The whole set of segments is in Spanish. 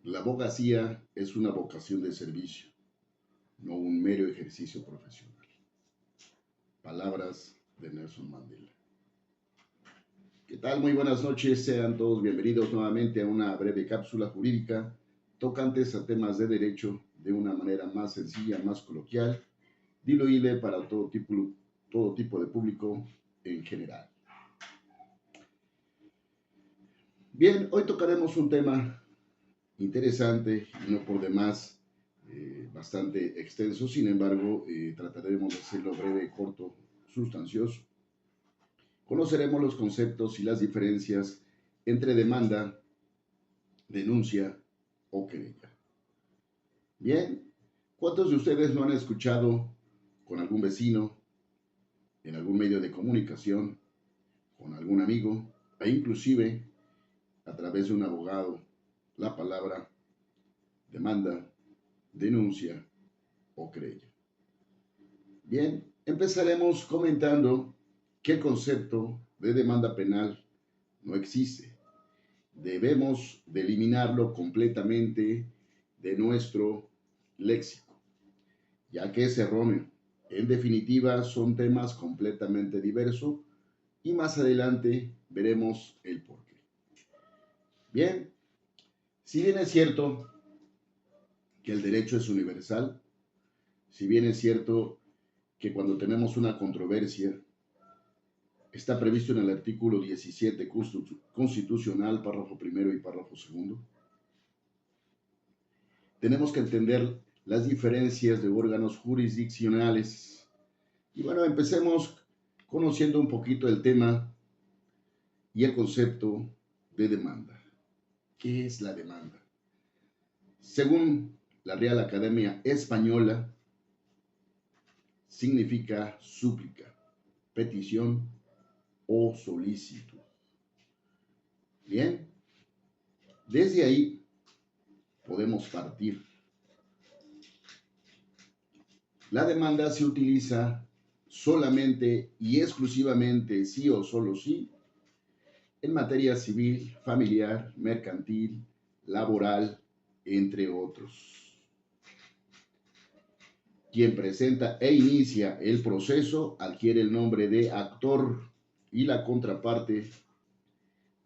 La abogacía es una vocación de servicio, no un mero ejercicio profesional. Palabras de Nelson Mandela. ¿Qué tal? Muy buenas noches, sean todos bienvenidos nuevamente a una breve cápsula jurídica tocantes a temas de derecho de una manera más sencilla, más coloquial, diluible para todo tipo de público en general. Bien, hoy tocaremos un tema interesante y no por demás bastante extenso, sin embargo trataremos de hacerlo breve, corto, sustancioso. Conoceremos los conceptos y las diferencias entre demanda, denuncia o querella. Bien, ¿cuántos de ustedes lo han escuchado con algún vecino, en algún medio de comunicación, con algún amigo, e inclusive a través de un abogado, la palabra demanda, denuncia o querella? Bien, empezaremos comentando que el concepto de demanda penal no existe. Debemos de eliminarlo completamente de nuestro léxico, ya que es erróneo. En definitiva, son temas completamente diversos y más adelante veremos el porqué. Bien, si bien es cierto que el derecho es universal, si bien es cierto que cuando tenemos una controversia, está previsto en el artículo 17 constitucional, párrafo primero y párrafo segundo, tenemos que entender las diferencias de órganos jurisdiccionales. Y bueno, empecemos conociendo un poquito el tema y el concepto de demanda. ¿Qué es la demanda? Según la Real Academia Española, significa súplica, petición o solicitud. Bien, desde ahí podemos partir. La demanda se utiliza solamente y exclusivamente, sí o solo sí, en materia civil, familiar, mercantil, laboral, entre otros. Quien presenta e inicia el proceso adquiere el nombre de actor y la contraparte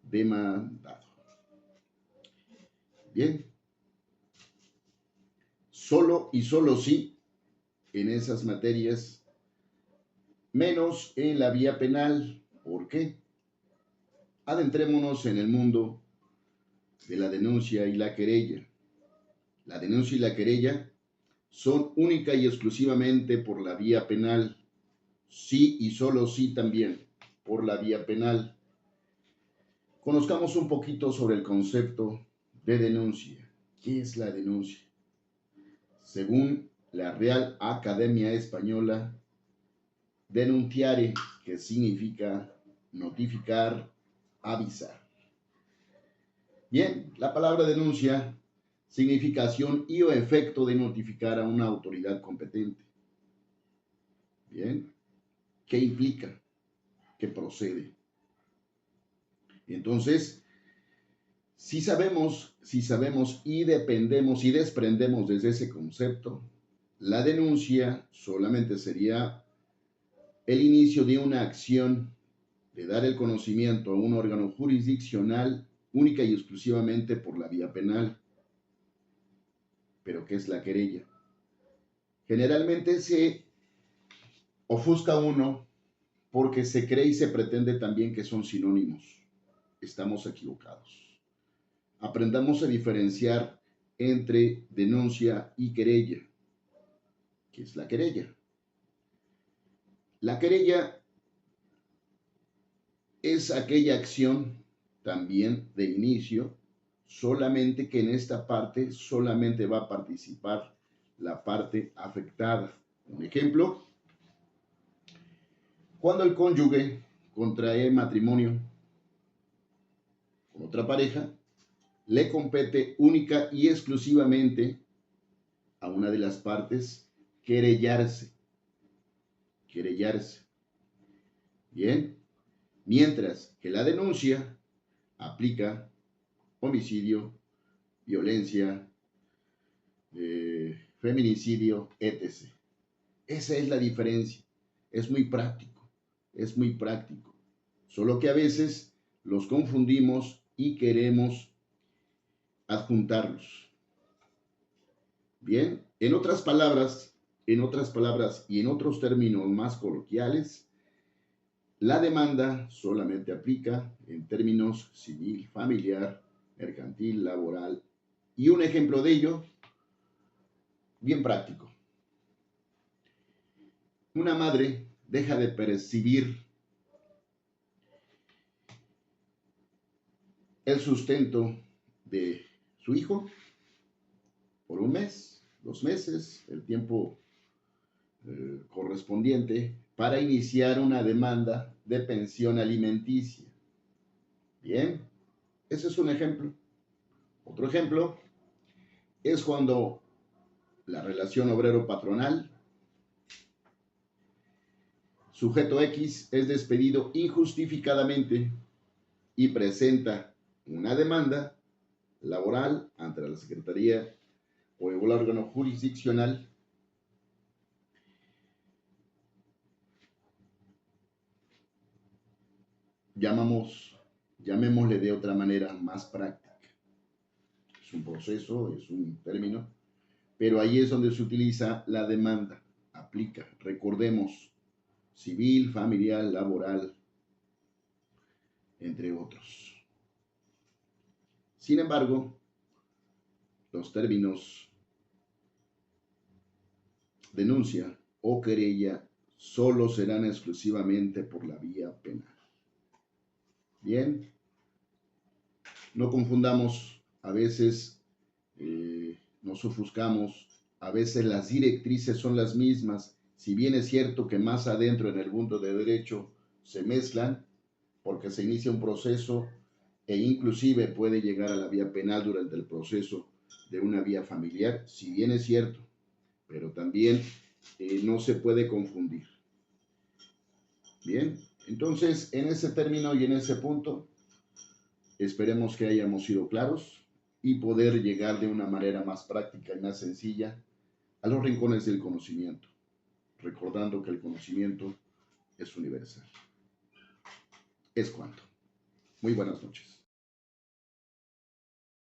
demandado. Bien, solo y solo sí en esas materias, menos en la vía penal. ¿Por qué? Adentrémonos en el mundo de la denuncia y la querella. La denuncia y la querella son única y exclusivamente por la vía penal. Sí y solo sí también por la vía penal. Conozcamos un poquito sobre el concepto de denuncia. ¿Qué es la denuncia? Según la Real Academia Española, denunciare, que significa notificar, avisar. Bien, la palabra denuncia significa acción y o efecto de notificar a una autoridad competente. Bien, ¿qué implica? ¿Qué procede? Entonces, si sabemos y dependemos y desprendemos desde ese concepto, la denuncia solamente sería el inicio de una acción de dar el conocimiento a un órgano jurisdiccional única y exclusivamente por la vía penal. ¿Pero qué es la querella? Generalmente se ofusca uno porque se cree y se pretende también que son sinónimos. Estamos equivocados. Aprendamos a diferenciar entre denuncia y querella. ¿Qué es la querella? La querella es aquella acción también de inicio, solamente que en esta parte solamente va a participar la parte afectada. Un ejemplo, cuando el cónyuge contrae matrimonio con otra pareja, le compete única y exclusivamente a una de las partes querellarse. Querellarse. Bien, mientras que la denuncia aplica homicidio, violencia, feminicidio, etc. Esa es la diferencia. Es muy práctico, es muy práctico. Solo que a veces los confundimos y queremos adjuntarlos. Bien, en otras palabras y en otros términos más coloquiales, la demanda solamente aplica en términos civil, familiar, mercantil, laboral. Y un ejemplo de ello, bien práctico. Una madre deja de percibir el sustento de su hijo por un mes, 2 meses, el tiempo correspondiente para iniciar una demanda de pensión alimenticia. Bien, ese es un ejemplo. Otro ejemplo es cuando la relación obrero-patronal, sujeto X es despedido injustificadamente y presenta una demanda laboral ante la Secretaría o el órgano jurisdiccional llamémosle de otra manera más práctica. Es un proceso, es un término, pero ahí es donde se utiliza la demanda, aplica, recordemos, civil, familiar, laboral, entre otros. Sin embargo, los términos denuncia o querella solo serán exclusivamente por la vía penal. Bien, no confundamos, a veces nos ofuscamos, a veces las directrices son las mismas, si bien es cierto que más adentro en el mundo de derecho se mezclan, porque se inicia un proceso e inclusive puede llegar a la vía penal durante el proceso de una vía familiar, si bien es cierto, pero también no se puede confundir. Bien, entonces en ese término y en ese punto, esperemos que hayamos sido claros y poder llegar de una manera más práctica y más sencilla a los rincones del conocimiento, recordando que el conocimiento es universal. Es cuanto. Muy buenas noches.